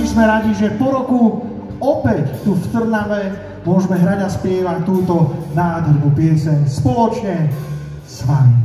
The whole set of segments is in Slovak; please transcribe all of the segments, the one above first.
všetci sme radi, že po roku opäť tu v Trnave môžeme hrať a spievať túto nádhernú pieseň spoločne s vami.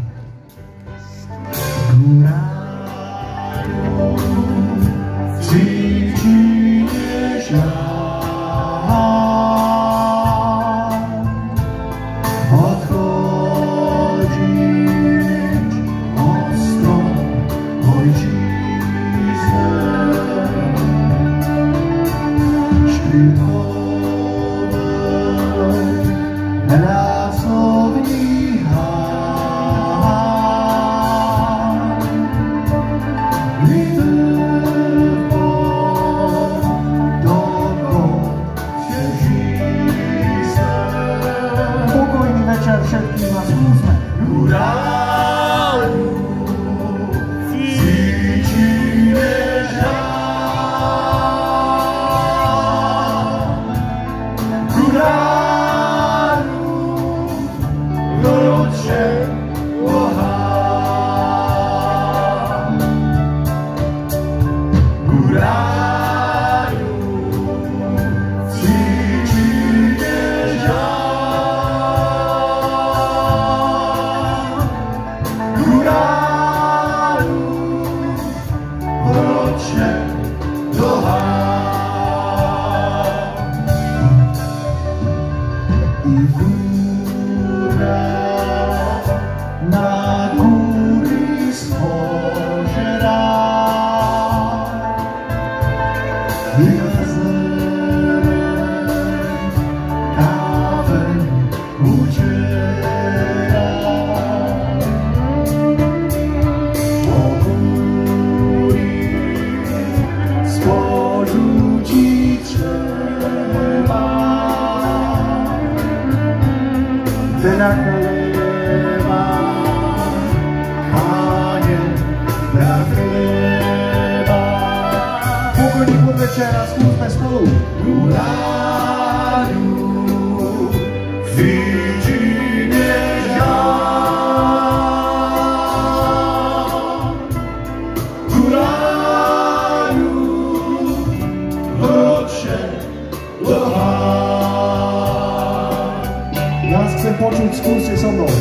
Počuť, skúste so mnou.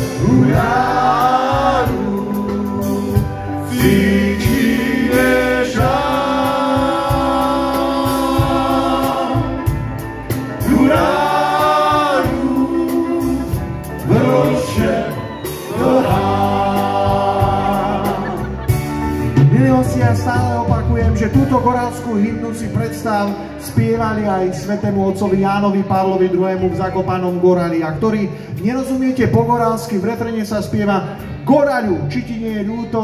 Ja stále opakujem, že túto gorálskú hymnu si predstav spievali aj svätému otcovi Jánovi Pavlovi II. V Zakopanom Gorali. A ktorí nerozumiete po gorálsky, v refrene sa spieva: Goraľu, či ti nie je ľúto,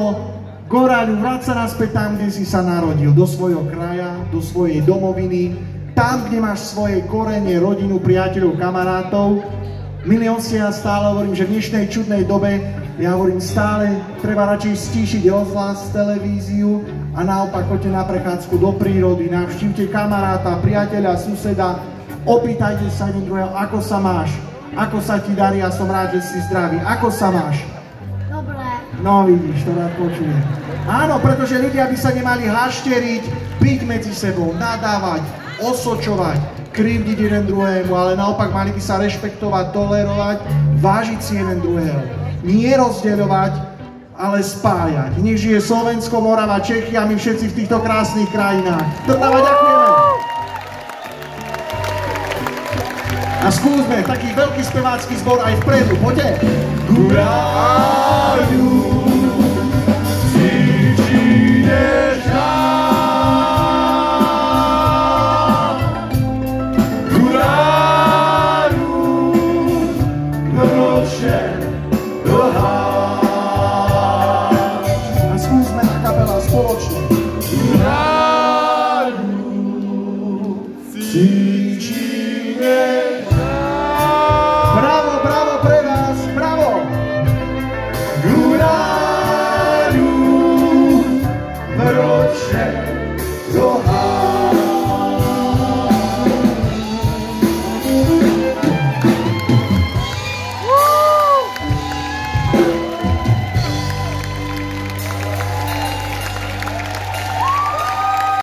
Goraľu, vráť sa naspäť tam, kde si sa narodil, do svojho kraja, do svojej domoviny, tam, kde máš svoje korene, rodinu, priateľov, kamarátov. Milí hostia, ja stále hovorím, že v dnešnej čudnej dobe, ja hovorím stále, treba radšej stíšiť rozhlas, televíziu a naopak choďte na prechádzku do prírody, navštívte kamaráta, priateľa, suseda, opýtajte sa jeden druhého, ako sa máš, ako sa ti darí, ja som rád, že si zdravý, ako sa máš? Dobre. No vidíš, to rád počujem. Áno, pretože ľudia by sa nemali hašteriť, byť medzi sebou, nadávať, osočovať, krivdiť jeden druhému, ale naopak mali by sa rešpektovať, tolerovať, vážiť si jeden druhého. Nie rozdeľovať, ale spájať. Nech žije Slovensko, Morava, Čechy a my všetci v týchto krásnych krajinách. Trnava, ďakujeme! A skúsme taký veľký spevácky zbor aj vpredu, poďte! Goraľu!